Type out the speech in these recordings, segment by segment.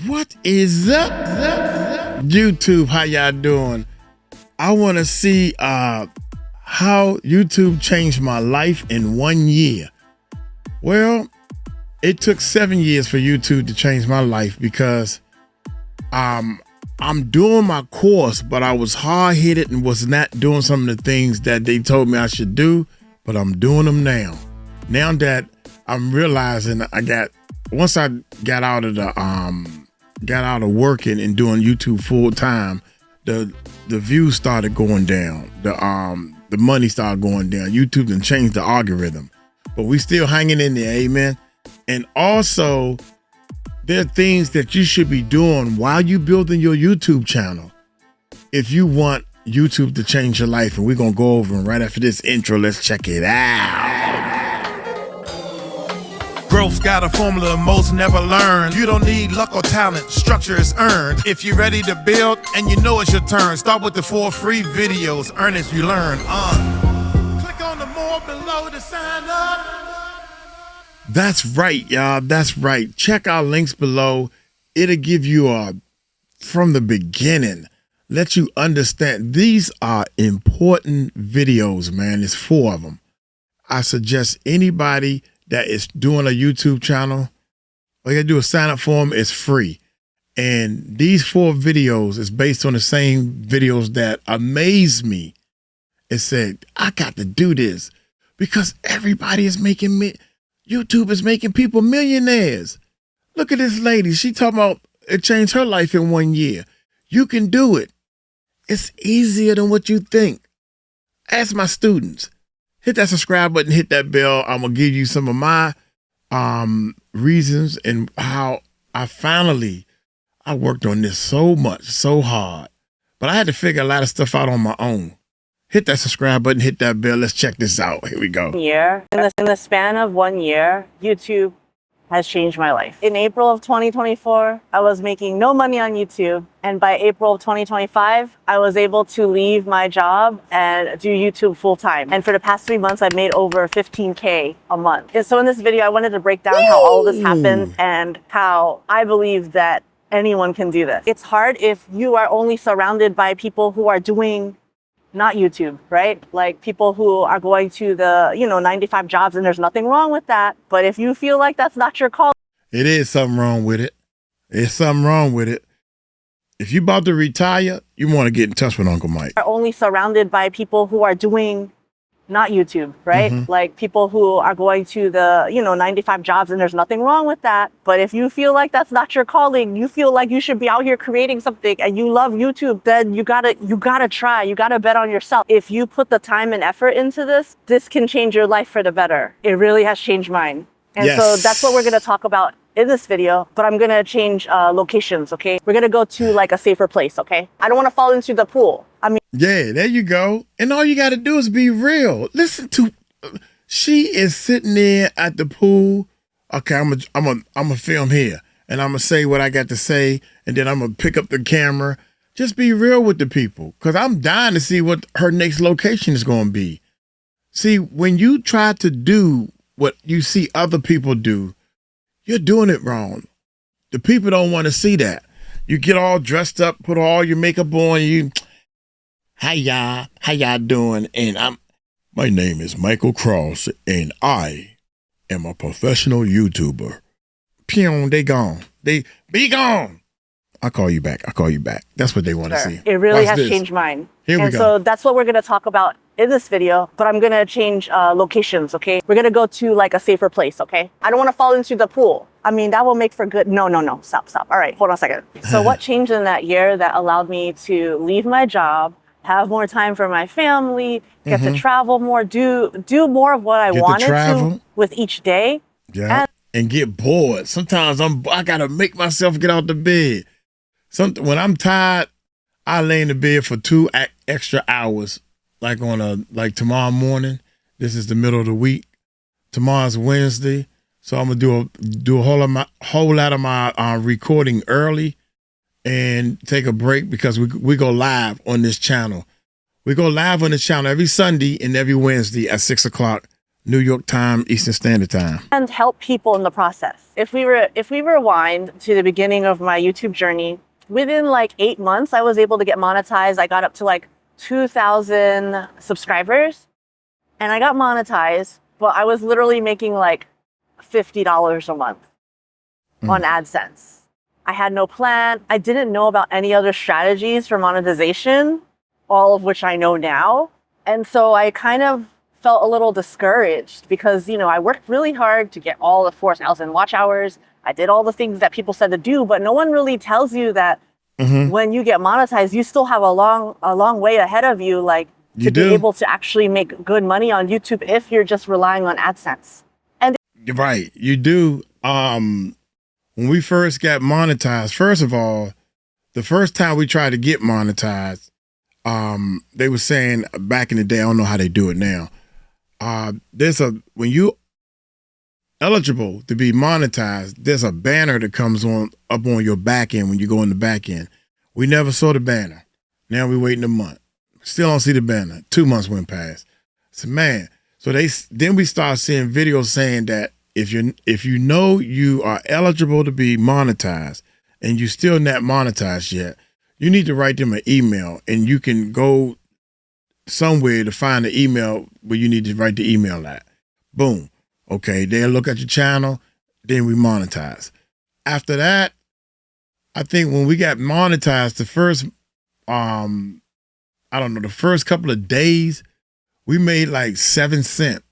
What is up? YouTube, how y'all doing? I want to see how YouTube changed my life in 1 year. Well, it took 7 years for YouTube to change my life because I'm doing my course, but I was hard-headed and was not doing some of the things that they told me I should do, but I'm doing them now. Now that I'm realizing once I got out of working and doing YouTube full time, the views started going down. The money started going down. YouTube done changed the algorithm, but we still hanging in there, amen. And also, there are things that you should be doing while you building your YouTube channel if you want YouTube to change your life. And we're gonna go over them right after this intro. Let's check it out. Growth's got a formula most never learned. You don't need luck or talent, structure is earned. If you're ready to build and you know it's your turn, start with the 4 free videos, earn as you learn. Click on the more below to sign up. That's right, y'all. That's right. Check our links below. It'll give you from the beginning, let you understand. These are important videos, man. There's 4 of them. I suggest anybody that is doing a YouTube channel, all you gotta do is sign up for them. It's free. And these 4 videos is based on the same videos that amaze me. It said, I got to do this because everybody is making me. YouTube is making people millionaires. Look at this lady. She talking about it changed her life in 1 year. You can do it. It's easier than what you think. Ask my students. Hit that subscribe button, hit that bell. I'm going to give you some of my reasons and how I worked on this so much, so hard. But I had to figure a lot of stuff out on my own. Hit that subscribe button, hit that bell. Let's check this out. Here we go. In the span of 1 year, YouTube has changed my life. In April of 2024, I was making no money on YouTube. And by April of 2025, I was able to leave my job and do YouTube full time. And for the past 3 months, I've made over 15K a month. And so in this video, I wanted to break down how all this happened and how I believe that anyone can do this. It's hard if you are only surrounded by people who are doing not YouTube, right? Like people who are going to the, 95 jobs, and there's nothing wrong with that. But if you feel like that's not your call, it is something wrong with it. There's something wrong with it. If you're about to retire, you want to get in touch with Uncle Mike. Are only surrounded by people who are doing not YouTube, right? Mm-hmm. Like people who are going to the, 95 jobs, and there's nothing wrong with that. But if you feel like that's not your calling, you feel like you should be out here creating something and you love YouTube, then you gotta try, you gotta bet on yourself. If you put the time and effort into this can change your life for the better. It really has changed mine. And yes. So that's what we're gonna talk about in this video, but I'm gonna change locations, okay? We're gonna go to like a safer place, okay? I don't wanna fall into the pool. Yeah, there you go. And all you got to do is be real. Listen to, she is sitting there at the pool. Okay, I'm a film here, and I'm gonna say what I got to say, and then I'm gonna pick up the camera. Just be real with the people, because I'm dying to see what her next location is gonna be. See, when you try to do what you see other people do, you're doing it wrong. The people don't want to see that. You get all dressed up, put all your makeup on, How y'all doing? And my name is Michael Cross, and I am a professional YouTuber. Pew, they gone. They be gone. I'll call you back. That's what they want to see. It really Watch has this. changed mine. Here we go. So that's what we're going to talk about in this video, but I'm going to change locations, okay? We're going to go to like a safer place, okay? I don't want to fall into the pool. That will make for good. No. Stop. All right, hold on a second. So what changed in that year that allowed me to leave my job, have more time for my family, get to travel more, do more of what I wanted to with each day. Yeah. And get bored. Sometimes I gotta make myself get out the bed. When I'm tired, I lay in the bed for 2 extra hours. Like tomorrow morning. This is the middle of the week. Tomorrow's Wednesday, so I'm gonna do a whole lot of my recording early. And take a break because we go live on this channel. We go live on this channel every Sunday and every Wednesday at 6 o'clock New York time, Eastern Standard Time. And help people in the process. If we rewind to the beginning of my YouTube journey, within like 8 months, I was able to get monetized. I got up to like 2,000 subscribers and I got monetized, but I was literally making like $50 a month on AdSense. I had no plan. I didn't know about any other strategies for monetization, all of which I know now. And so I kind of felt a little discouraged because, you know, I worked really hard to get all the 4,000 watch hours. I did all the things that people said to do, but no one really tells you that when you get monetized, you still have a long way ahead of you, like to be able to actually make good money on YouTube if you're just relying on AdSense. And Right, you do. When we first got monetized, first of all, the first time we tried to get monetized, they were saying back in the day, I don't know how they do it now. When you eligible to be monetized, there's a banner that comes up on your back end when you go in the back end. We never saw the banner. Now we're waiting a month. Still don't see the banner. 2 months went past. So man, then we start seeing videos saying that if you know you are eligible to be monetized and you still not monetized yet, you need to write them an email, and you can go somewhere to find the email where you need to write the email at. Boom. Okay, they'll look at your channel, then we monetize. After that, I think when we got monetized, the first, the first couple of days, we made like 7 cents,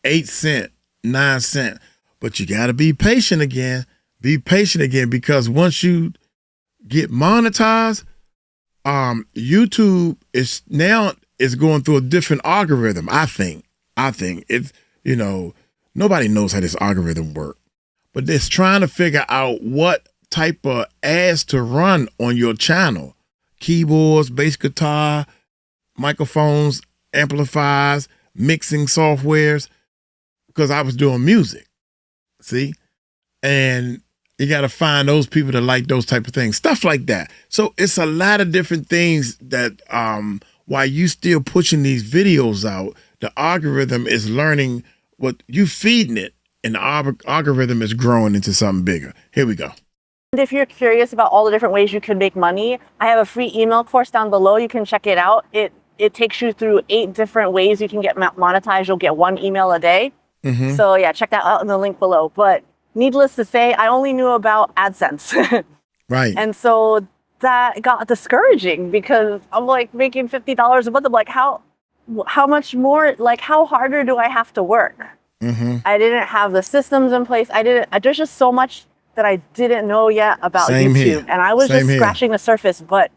8 cents, 9 cents. But you got to be patient again. Be patient again, because once you get monetized, YouTube is going through a different algorithm. I think it's, nobody knows how this algorithm works, but it's trying to figure out what type of ads to run on your channel: keyboards, bass guitar, microphones, amplifiers, mixing softwares. Because I was doing music, see, and you got to find those people that like those type of things, stuff like that. So it's a lot of different things that while you still pushing these videos out, the algorithm is learning what you feeding it, and the algorithm is growing into something bigger. Here we go. And if you're curious about all the different ways you can make money, I have a free email course down below. You can check it out. It takes you through 8 different ways you can get monetized. You'll get 1 email a day. So yeah, check that out in the link below. But needless to say, I only knew about AdSense. Right. And so that got discouraging because I'm like making $50 a month. I'm like, how much more, like how harder do I have to work? I didn't have the systems in place. There's just so much that I didn't know yet about Same YouTube. here. And I was Same just here. scratching the surface, but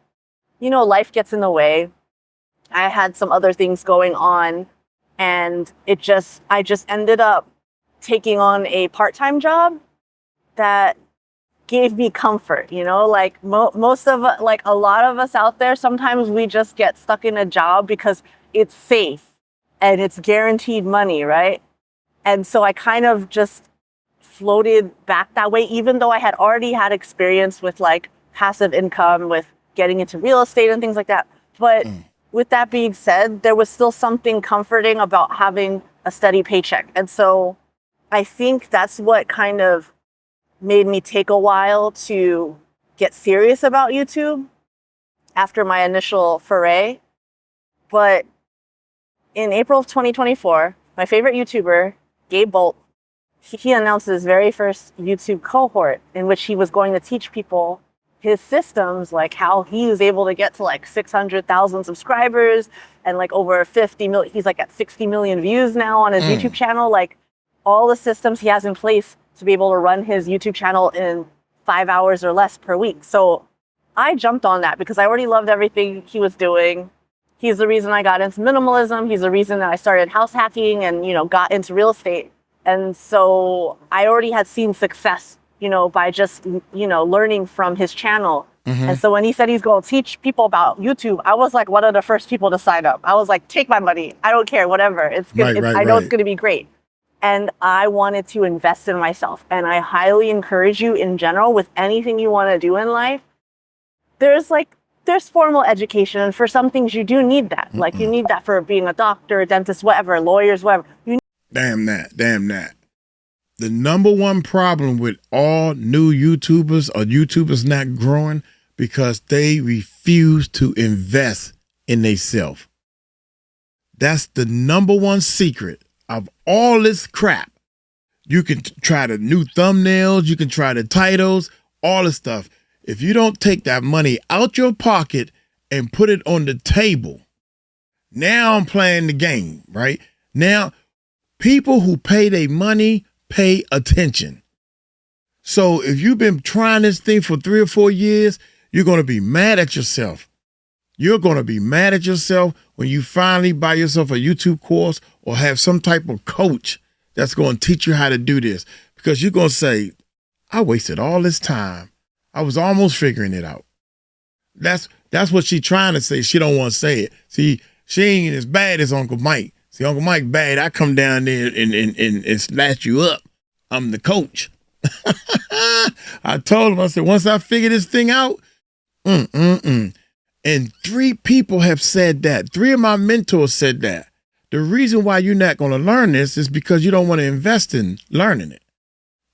life gets in the way. I had some other things going on, and I just ended up taking on a part-time job that gave me comfort, like most of like a lot of us out there, sometimes we just get stuck in a job because it's safe and it's guaranteed money, right? And so I kind of just floated back that way, even though I had already had experience with like passive income, with getting into real estate and things like that. But with that being said, there was still something comforting about having a steady paycheck. And so I think that's what kind of made me take a while to get serious about YouTube after my initial foray. But in April of 2024, my favorite YouTuber, Gabe Bolt, he announced his very first YouTube cohort in which he was going to teach people his systems, like how he was able to get to like 600,000 subscribers and like over 50 million, he's like at 60 million views now on his YouTube channel, like all the systems he has in place to be able to run his YouTube channel in 5 hours or less per week. So I jumped on that because I already loved everything he was doing. He's the reason I got into minimalism. He's the reason that I started house hacking and, got into real estate. And so I already had seen success, by just, learning from his channel. And so when he said he's going to teach people about YouTube, I was like one of the first people to sign up. I was like, take my money. I don't care, whatever. It's good. I know it's going to be great. And I wanted to invest in myself. And I highly encourage you in general with anything you want to do in life. There's formal education. And for some things you do need that. Like you need that for being a doctor, a dentist, whatever, lawyers, whatever. Damn that. Damn that. The number one problem with all new YouTubers or YouTubers not growing because they refuse to invest in themselves. That's the number one secret of all this crap. You can try the new thumbnails, you can try the titles, all the stuff. If you don't take that money out your pocket and put it on the table, now I'm playing the game, right? Now, people who pay their money pay attention. So if you've been trying this thing for 3 or 4 years, you're going to be mad at yourself. You're going to be mad at yourself when you finally buy yourself a YouTube course or have some type of coach that's going to teach you how to do this, because you're going to say, I wasted all this time. I was almost figuring it out. That's what she's trying to say. She don't want to say it. See, she ain't as bad as Uncle Mike. See, Uncle Mike bad. I come down there and snatch you up. I'm the coach. I told him, I said, once I figure this thing out, And 3 people have said that. 3 of my mentors said that. The reason why you're not going to learn this is because you don't want to invest in learning it.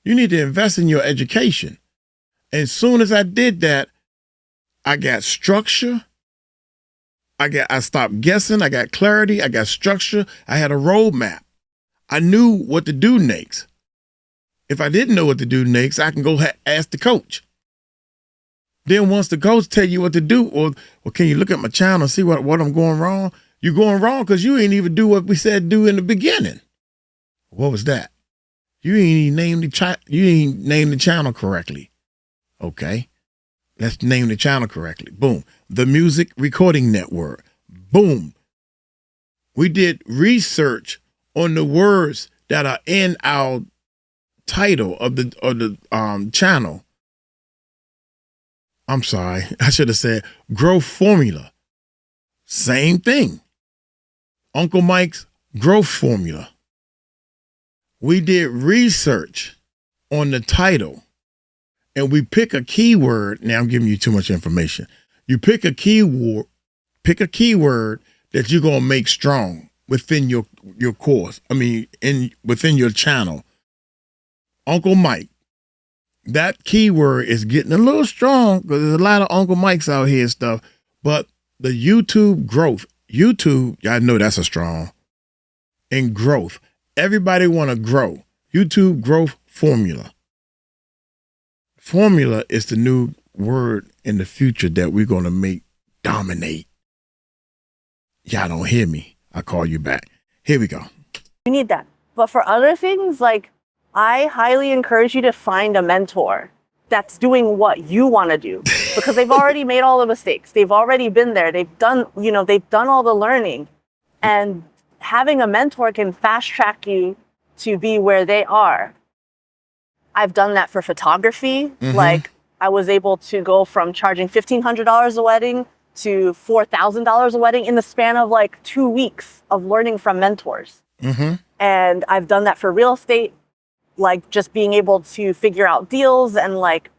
You need to invest in your education. And as soon as I did that, I got structure. I stopped guessing. I got clarity. I got structure. I had a roadmap. I knew what to do next. If I didn't know what to do next, I can go ask the coach. Then once the coach tell you what to do, or can you look at my channel and see what I'm going wrong? You're going wrong because you ain't even do what we said do in the beginning. What was that? You ain't named the channel correctly. Okay. Let's name the channel correctly. Boom. The Music Recording Network. Boom. We did research on the words that are in our title of the channel. I'm sorry. I should have said Growth Formula. Same thing. Uncle Mike's Growth Formula. We did research on the title. And we pick a keyword. Now I'm giving you too much information. You pick a keyword that you're gonna make strong within your course. Within your channel. Uncle Mike. That keyword is getting a little strong because there's a lot of Uncle Mikes out here and stuff. But the YouTube growth, I know that's a strong. And growth. Everybody want to grow. YouTube growth formula. Formula is the new word in the future that we're going to make dominate. Y'all don't hear me. I call you back. Here we go. You need that. But for other things, like, I highly encourage you to find a mentor that's doing what you want to do, because they've already made all the mistakes. They've already been there. They've done all the learning, and having a mentor can fast track you to be where they are. I've done that for photography. Mm-hmm. Like, I was able to go from charging $1,500 a wedding to $4,000 a wedding in the span of like 2 weeks of learning from mentors. Mm-hmm. And I've done that for real estate, like just being able to figure out deals and like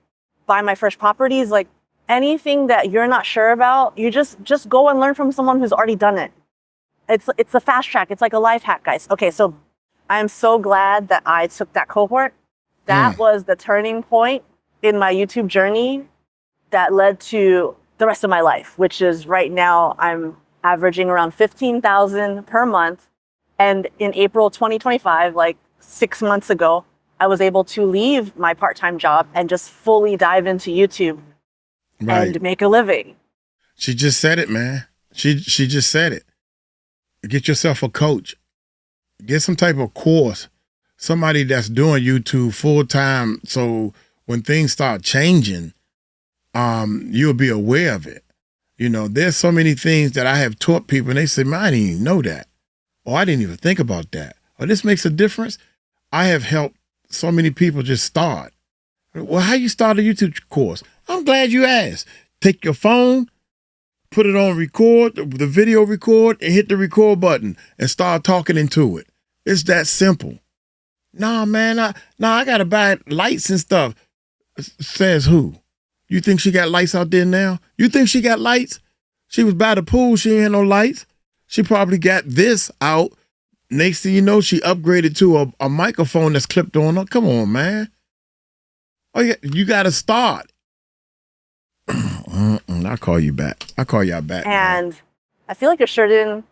buy my first properties. Like, anything that you're not sure about, you just go and learn from someone who's already done it. It's a fast track. It's like a life hack, guys. Okay, so I'm so glad that I took that cohort. That was the turning point in my YouTube journey that led to the rest of my life, which is right now I'm averaging around $15,000 per month. And in April 2025, like 6 months ago, I was able to leave my part-time job and just fully dive into YouTube and make a living. She just said it, man. She just said it. Get yourself a coach. Get some type of course. Somebody that's doing YouTube full time, so when things start changing, you'll be aware of it. You know, there's so many things that I have taught people, and they say, man, I didn't even know that. Or I didn't even think about that. Or this makes a difference. I have helped so many people just start. Well, how you start a YouTube course? I'm glad you asked. Take your phone, put it on record, the video record, and hit the record button and start talking into it. It's that simple. Nah, man, I got to buy lights and stuff. Says who? You think she got lights out there now? You think she got lights? She was by the pool. She ain't had no lights. She probably got this out Next thing you know, she upgraded to a microphone that's clipped on her. Come on, man. Oh yeah, you got to start. I'll call you back. I'll call y'all back. And I feel like there's certain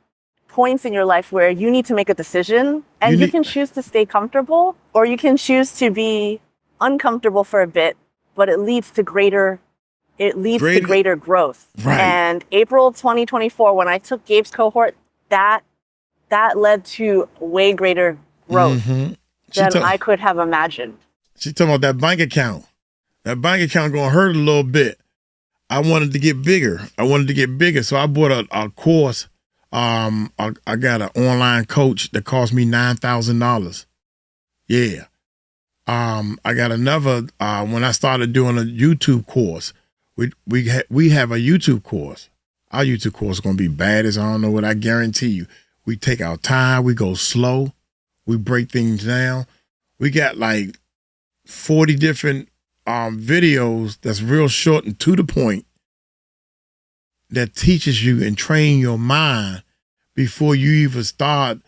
points in your life where you need to make a decision, and you can choose to stay comfortable, or you can choose to be uncomfortable for a bit, but it leads to greater growth. Right. And April 2024, when I took Gabe's cohort, that led to way greater growth than I could have imagined. She talking about that bank account. That bank account gonna hurt a little bit. I wanted to get bigger. So I bought a course. I got an online coach that cost me $9,000. Yeah. I got another, when I started doing a YouTube course, we have a YouTube course. Our YouTube course is going to be bad as I don't know what, I guarantee you. We take our time, we go slow, we break things down. We got like 40 different videos that's real short and to the point that teaches you and train your mind before you even start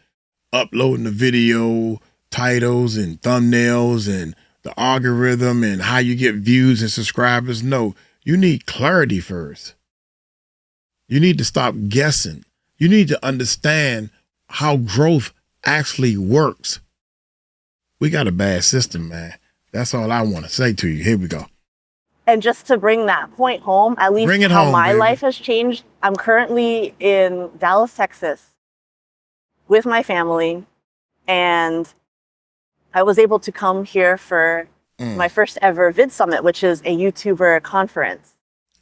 uploading the video titles and thumbnails and the algorithm and how you get views and subscribers. No, you need clarity first. You need to stop guessing. You need to understand how growth actually works. We got a bad system, man. That's all I want to say to you. Here we go. And just to bring that point home, at least how home, my baby. life has changed. I'm currently in Dallas, Texas with my family, and I was able to come here for my first ever Vid Summit, which is a YouTuber conference.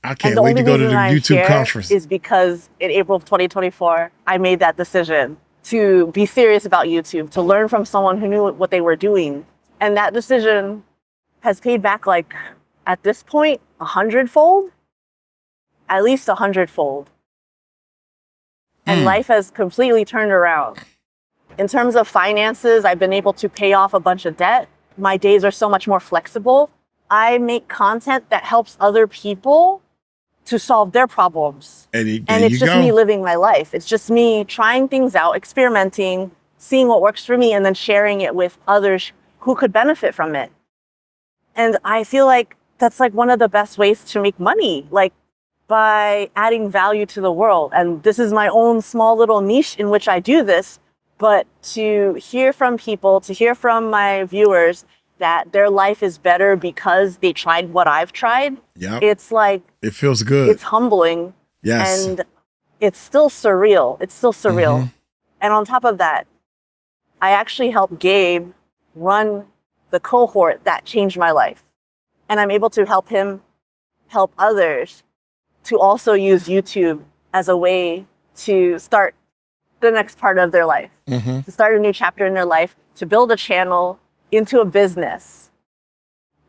I can't wait to go to the YouTube conference. Is because in April of 2024, I made that decision to be serious about YouTube, to learn from someone who knew what they were doing. And that decision has paid back, like, at this point, 100-fold, at least 100-fold. And life has completely turned around. In terms of finances, I've been able to pay off a bunch of debt. My days are so much more flexible. I make content that helps other people to solve their problems. And it's just me living my life. It's just me trying things out, experimenting, seeing what works for me, and then sharing it with others who could benefit from it. And I feel like that's like one of the best ways to make money, like by adding value to the world. And this is my own small little niche in which I do this, but to hear from people, to hear from my viewers that their life is better because they tried what I've tried. Yep. It's like, it feels good. It's humbling. Yes. And it's still surreal. And on top of that, I actually helped Gabe run the cohort that changed my life. And I'm able to help him help others to also use YouTube as a way to start the next part of their life, to start a new chapter in their life, to build a channel into a business,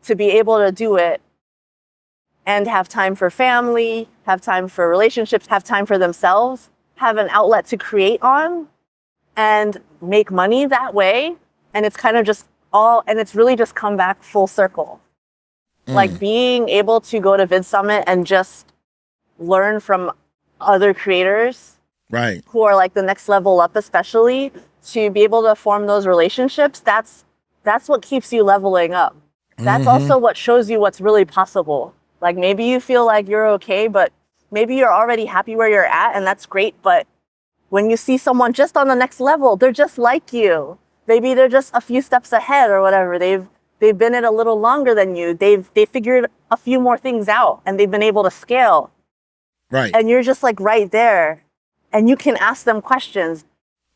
to be able to do it and have time for family, have time for relationships, have time for themselves, have an outlet to create on and make money that way. And it's kind of just and it's really just come back full circle. Like being able to go to Vid Summit and just learn from other creators, right, who are like the next level up, especially to be able to form those relationships. That's what keeps you leveling up. That's also what shows you what's really possible. Like maybe you feel like you're okay, but maybe you're already happy where you're at, and that's great. But when you see someone just on the next level, they're just like you. Maybe they're just a few steps ahead or whatever. They've been it a little longer than you. They figured a few more things out and they've been able to scale. Right. And you're just like right there, and you can ask them questions.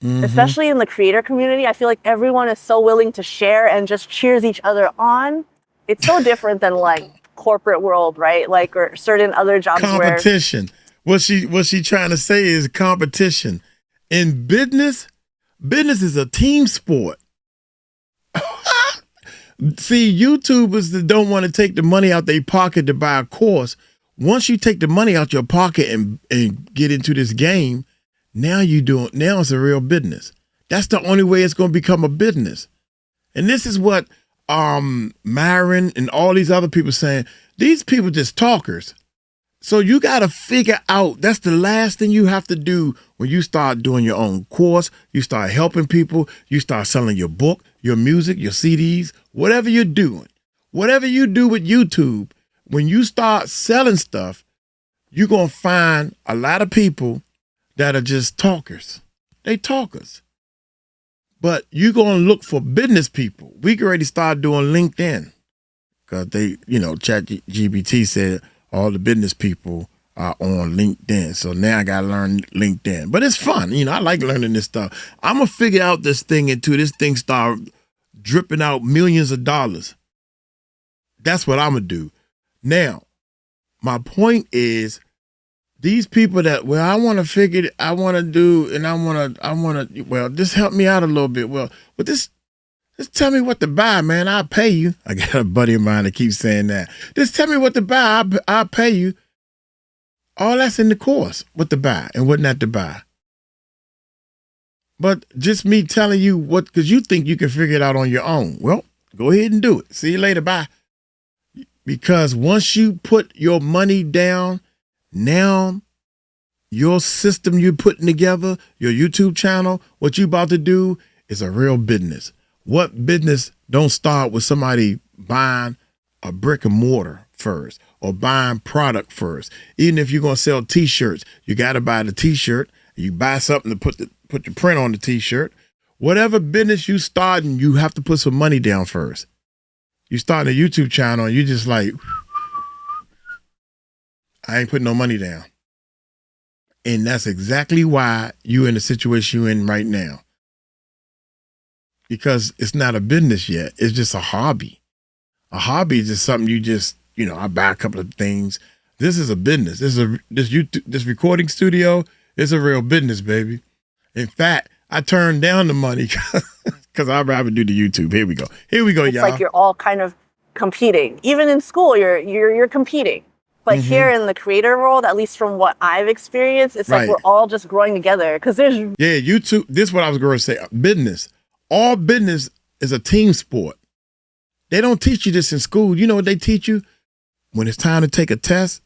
Especially in the creator community, I feel like everyone is so willing to share and just cheers each other on. It's so different than like corporate world, right? Like, or certain other jobs competition. What she trying to say is competition. In business is a team sport. See, YouTubers that don't want to take the money out their pocket to buy a course, once you take the money out your pocket and get into this game, now it's a real business. That's the only way it's going to become a business. And this is what Myron and all these other people saying. These people just talkers. So you got to figure out, that's the last thing you have to do when you start doing your own course, you start helping people, you start selling your book, your music, your CDs, whatever you're doing, whatever you do with YouTube, when you start selling stuff, you're going to find a lot of people that are just talkers. They talkers. But you're going to look for business people. We can already start doing LinkedIn because they, ChatGPT said, all the business people are on LinkedIn. So now I got to learn LinkedIn. But it's fun. I like learning this stuff. I'm going to figure out this thing until this thing start dripping out millions of dollars. That's what I'm going to do. Now, my point is these people that, I want to figure it, I want to do, and I want to, just help me out a little bit. But just tell me what to buy, man. I'll pay you. I got a buddy of mine that keeps saying that. Just tell me what to buy. I'll pay you. All that's in the course, what to buy and what not to buy. But just me telling you what, because you think you can figure it out on your own. Well, go ahead and do it. See you later. Bye. Because once you put your money down, now your system you're putting together, your YouTube channel, what you about to do is a real business. What business don't start with somebody buying a brick and mortar first or buying product first? Even if you're going to sell T-shirts, you got to buy the T-shirt. You buy something to put your print on the T-shirt. Whatever business you starting, you have to put some money down first. You start a YouTube channel and you just like, I ain't putting no money down. And that's exactly why you're in the situation you're in right now. Because it's not a business yet. It's just a hobby. A hobby is just something you just, I buy a couple of things. This is a business. This recording studio is a real business, baby. In fact, I turned down the money because I'd rather do the YouTube. Here we go, y'all. It's like you're all kind of competing. Even in school, you're competing. But here in the creator world, at least from what I've experienced, it's like we're all just growing together. Because there's YouTube. This is what I was going to say. Business. All business is a team sport. They don't teach you this in school. You know what they teach you? When it's time to take a test,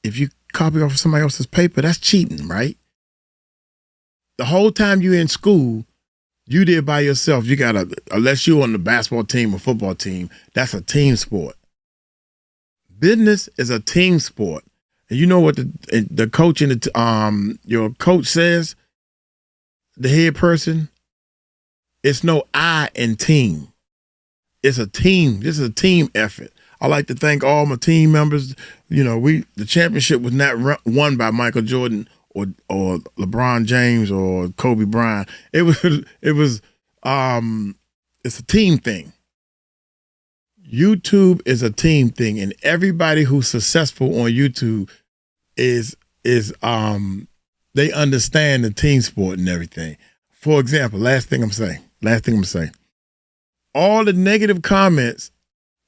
if you copy off of somebody else's paper, that's cheating, right? The whole time you're in school, you did by yourself. You gotta, unless you're on the basketball team or football team, that's a team sport. Business is a team sport. And you know what the coach and your coach says, the head person? It's no I in team. It's a team. This is a team effort. I like to thank all my team members. The championship was not won by Michael Jordan or LeBron James or Kobe Bryant. It's a team thing. YouTube is a team thing, and everybody who's successful on YouTube is they understand the team sport and everything. For example, last thing I'm saying. All the negative comments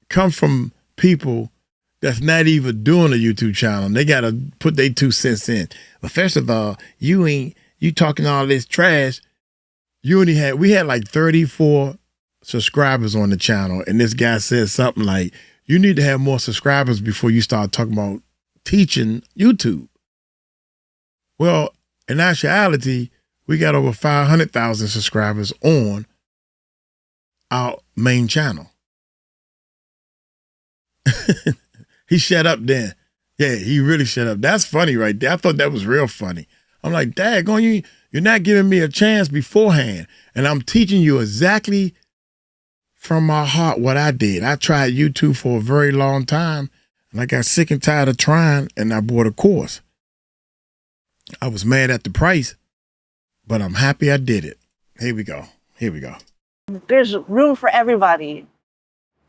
come from people that's not even doing a YouTube channel. They got to put their 2 cents in. But first of all, you talking all this trash. We had like 34 subscribers on the channel. And this guy said something like, you need to have more subscribers before you start talking about teaching YouTube. Well, in actuality, we got over 500,000 subscribers on our main channel. He shut up then. Yeah, he really shut up. That's funny right there. I thought that was real funny. I'm like, daggone, you're not giving me a chance beforehand. And I'm teaching you exactly from my heart what I did. I tried YouTube for a very long time, and I got sick and tired of trying, and I bought a course. I was mad at the price, but I'm happy I did it. Here we go. There's room for everybody.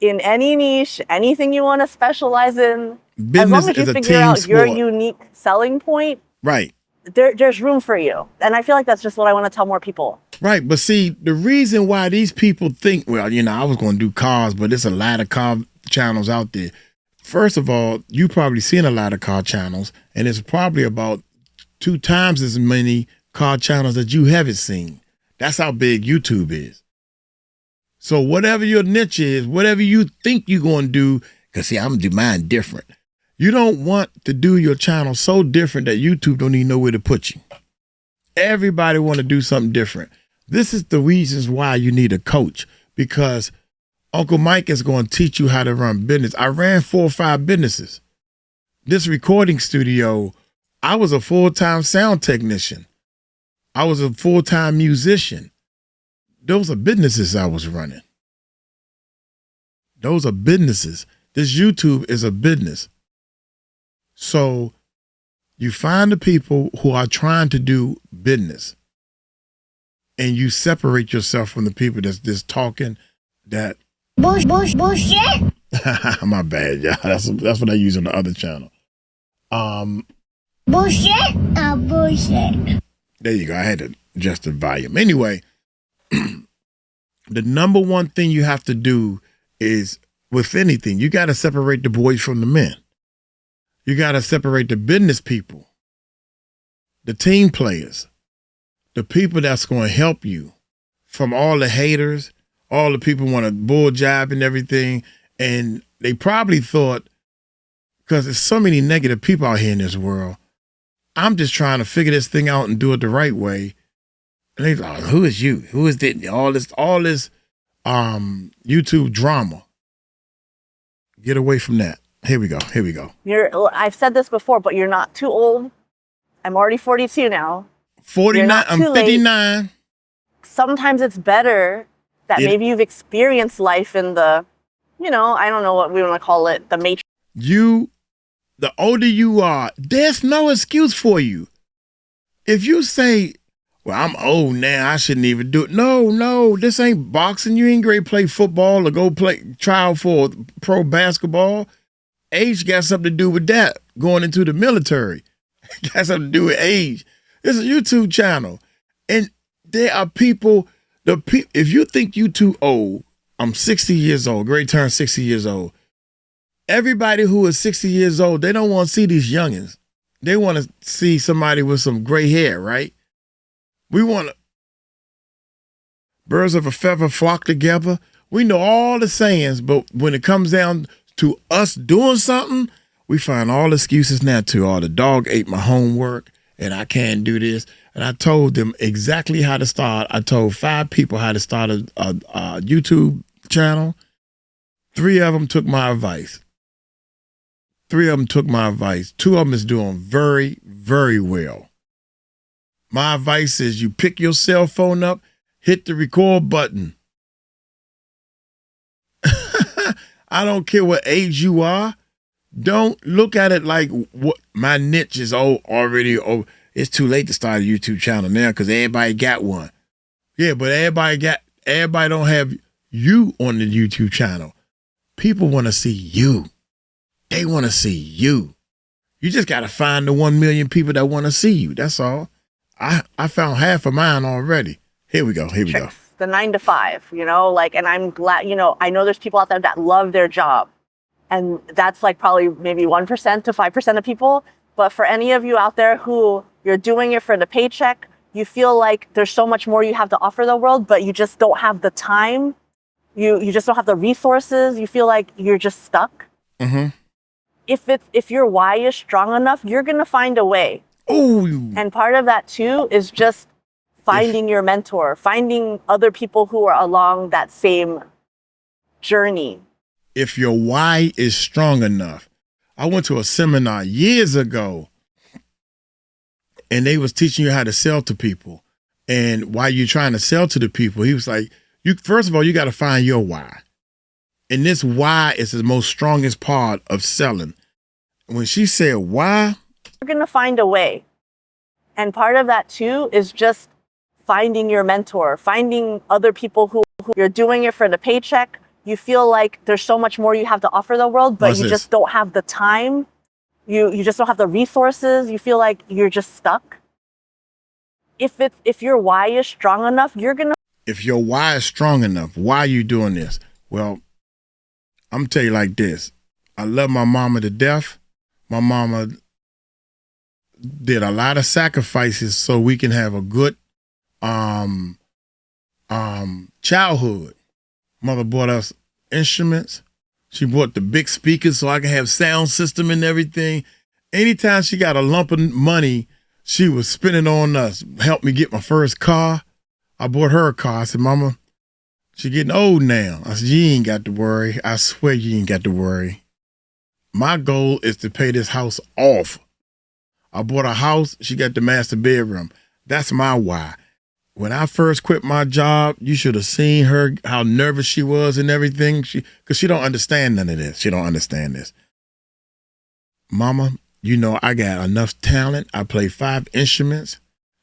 In any niche, anything you want to specialize in, Business as long as you is a figure team out your sport. unique selling point, Right. there's room for you. And I feel like that's just what I want to tell more people. Right. But see, the reason why these people think, I was going to do cars, but there's a lot of car channels out there. First of all, you probably seen a lot of car channels, and it's probably about 2 times as many car channels that you haven't seen. That's how big YouTube is. So whatever your niche is, whatever you think you're going to do, because see, I'm going to do mine different. You don't want to do your channel so different that YouTube don't even know where to put you. Everybody want to do something different. This is the reasons why you need a coach, because Uncle Mike is going to teach you how to run business. I ran 4 or 5 businesses. This recording studio, I was a full-time sound technician. I was a full-time musician. Those are businesses I was running. Those are businesses. This YouTube is a business. So you find the people who are trying to do business, and you separate yourself from the people that's just talking that. Bullshit. My bad, y'all. That's what I use on the other channel. Bullshit. Bullshit. There you go. I had to adjust the volume. Anyway, the number one thing you have to do is, with anything, you got to separate the boys from the men. You got to separate the business people, the team players, the people that's going to help you, from all the haters, all the people want to bull jive and everything. And they probably thought, because there's so many negative people out here in this world, I'm just trying to figure this thing out and do it the right way. And they thought, who is you? Who is this? All this YouTube drama. Get away from that. Here we go. I've said this before, but you're not too old. I'm already 42 now. 49. I'm 59. Late. Sometimes it's better that maybe you've experienced life in the, I don't know what we want to call it, the matrix. The older you are, there's no excuse for you. If you say, well, I'm old now, I shouldn't even do it. No, this ain't boxing. You ain't great play football or go try out for pro basketball. Age got something to do with that. Going into the military got something to do with age. It's a YouTube channel. And there are people, if you think you too old, I'm 60 years old, great turn 60 years old. Everybody who is 60 years old, they don't want to see these youngins. They want to see somebody with some gray hair, right? We want to, birds of a feather flock together. We know all the sayings, but when it comes down to us doing something, we find all excuses not to. Oh, the dog ate my homework and I can't do this. And I told them exactly how to start. I told 5 people how to start a YouTube channel. 3 of them took my advice. 2 of them is doing very, very well. My advice is you pick your cell phone up, hit the record button. I don't care what age you are. Don't look at it like what my niche is already over. It's too late to start a YouTube channel now because everybody got one. Yeah, but everybody don't have you on the YouTube channel. People want to see you. They want to see you. You just got to find the 1 million people that want to see you. That's all. I found half of mine already. Here we go. The 9 to 5, and I'm glad, I know there's people out there that love their job. And that's like probably maybe 1% to 5% of people. But for any of you out there who you're doing it for the paycheck, you feel like there's so much more you have to offer the world, but you just don't have the time. You just don't have the resources. You feel like you're just stuck. Mm-hmm. If your why is strong enough, you're going to find a way. Ooh. And part of that too is just finding your mentor, finding other people who are along that same journey. If your why is strong enough. I went to a seminar years ago and they was teaching you how to sell to people. And while you're trying to sell to the people, he was like, first of all, you got to find your why. And this why is the most strongest part of selling. When she said why, you're going to find a way. And part of that too is just finding your mentor, finding other people who you're doing it for the paycheck. You feel like there's so much more you have to offer the world, but you just don't have the time. You just don't have the resources. You feel like you're just stuck. If your why is strong enough, if your why is strong enough, why are you doing this? Well, I'm gonna tell you like this. I love my mama to death. My mama did a lot of sacrifices so we can have a good childhood. Mother bought us instruments. She bought the big speakers so I can have sound system and everything. Anytime she got a lump of money, she was spending on us. Helped me get my first car. I bought her a car. I said, Mama, she getting old now. I said, you ain't got to worry. I swear you ain't got to worry. My goal is to pay this house off. I bought a house. She got the master bedroom. That's my why. When I first quit my job, you should have seen her, how nervous she was and everything. Because she don't understand none of this. She don't understand this. Mama, you know I got enough talent. I play 5 instruments.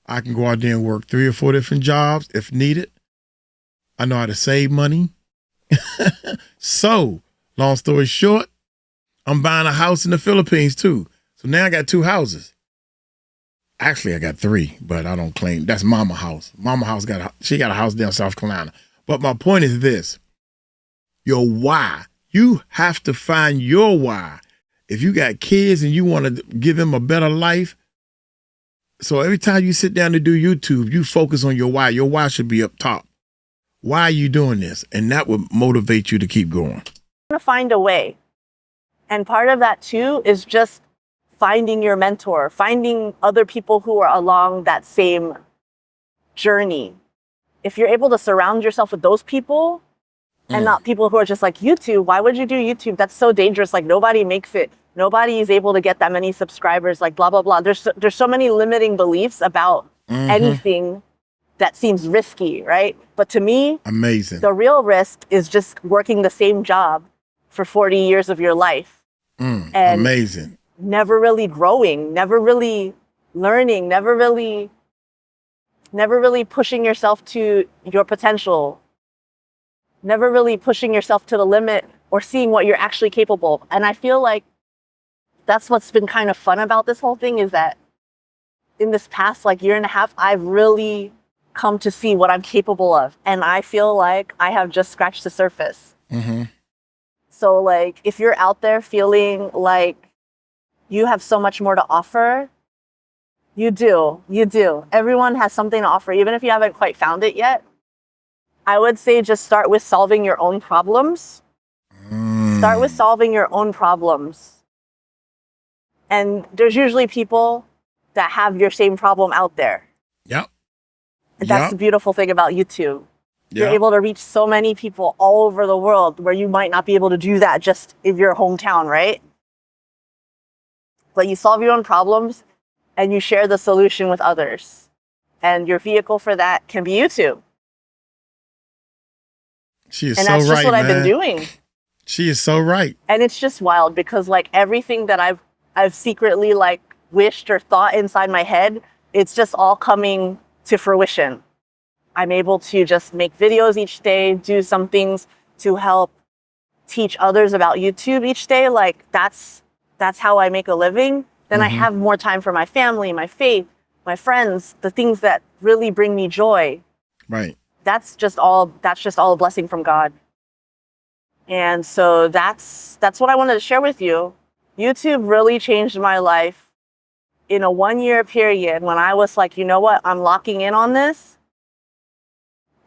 I can go out there and work 3 or 4 different jobs if needed. I know how to save money. So, long story short, I'm buying a house in the Philippines too. So now I got 2 houses. Actually, I got 3, but I don't claim. That's Mama house. Mama house she got a house down South Carolina. But my point is this. Your why. You have to find your why. If you got kids and you want to give them a better life, so every time you sit down to do YouTube, you focus on your why. Your why should be up top. Why are you doing this? And that would motivate you to keep going. To find a way. And part of that too is just finding your mentor, finding other people who are along that same journey. If you're able to surround yourself with those people and not people who are just like, YouTube, why would you do YouTube? That's so dangerous. Like nobody makes it. Nobody is able to get that many subscribers, like blah, blah, blah. There's so many limiting beliefs about anything that seems risky, right? But to me, amazing. The real risk is just working the same job for 40 years of your life. And amazing. Never really growing, never really learning, never really pushing yourself to your potential, never really pushing yourself to the limit or seeing what you're actually capable of. And I feel like that's what's been kind of fun about this whole thing is that in this past like year and a half, I've really come to see what I'm capable of. And I feel like I have just scratched the surface. So like, if you're out there feeling like you have so much more to offer, you do. Everyone has something to offer, even if you haven't quite found it yet. I would say just start with solving your own problems. Start with solving your own problems. And there's usually people that have your same problem out there. Yep. That's the beautiful thing about YouTube. You're able to reach so many people all over the world where you might not be able to do that just in your hometown, right? But you solve your own problems and you share the solution with others. And your vehicle for that can be YouTube. She is and so right, that's just what man. I've been doing. She is so right. And it's just wild because like everything that I've secretly like wished or thought inside my head, it's just all coming to fruition. I'm able to just make videos each day, do some things to help teach others about YouTube each day. Like that's how I make a living. Then I have more time for my family, my faith, my friends, the things that really bring me joy. Right. That's just all a blessing from God. And so that's what I wanted to share with you. YouTube really changed my life in a 1-year period when I was like, you know what, I'm locking in on this.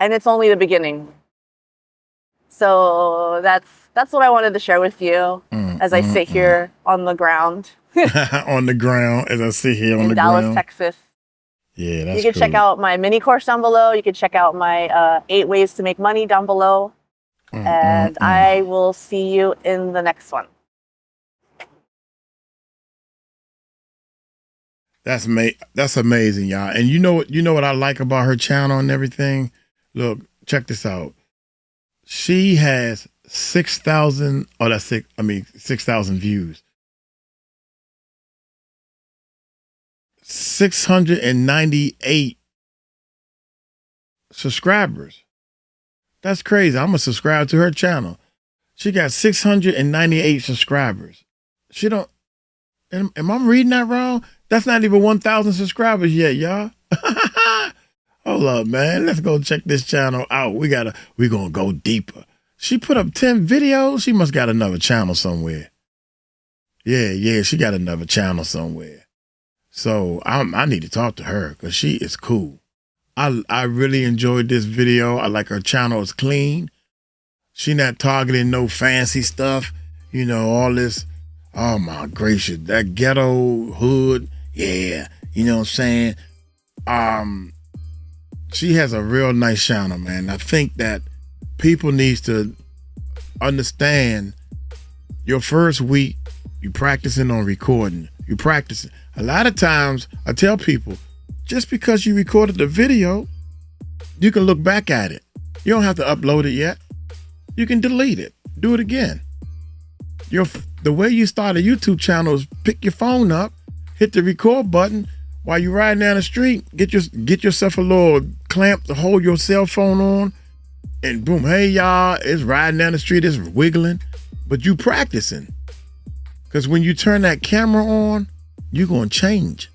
And it's only the beginning. So that's what I wanted to share with you as I sit here on the ground. On the ground, as I sit here on the Dallas, ground. Texas. Yeah, that's You can check out my mini course down below. You can check out my 8 ways to make money down below. And I will see you in the next one. That's amazing, y'all. And you know what I like about her channel and everything? Look, check this out. She has 6,000 views. 698 subscribers. That's crazy. I'm gonna subscribe to her channel. She got 698 subscribers. She don't. Am I reading that wrong? That's not even 1,000 subscribers yet, y'all. Hold up, man. Let's go check this channel out. We're gonna go deeper. She put up 10 videos. She must got another channel somewhere. Yeah, she got another channel somewhere. So I need to talk to her because she is cool. I really enjoyed this video. I like her channel is clean. She not targeting no fancy stuff. you know, all this, oh my gracious, that ghetto hood, yeah, you know what I'm saying? She has a real nice channel, man. I think that people needs to understand your first week, you practicing on recording, you practicing. A lot of times I tell people, just because you recorded the video, you can look back at it. You don't have to upload it yet. You can delete it, do it again. The way you start a YouTube channel is pick your phone up, hit the record button while you're riding down the street, get yourself a little clamp to hold your cell phone on, and boom, hey y'all, it's riding down the street, it's wiggling, but you practicing. Because when you turn that camera on, you're gonna change.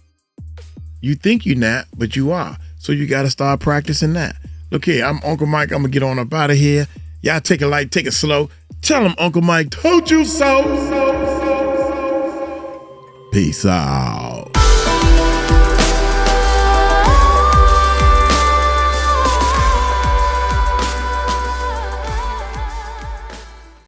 You think you're not, but you are. So you gotta start practicing that. Look here, I'm Uncle Mike, I'm gonna get on up out of here. Y'all take it light, take it slow. Tell him Uncle Mike told you so. Peace out.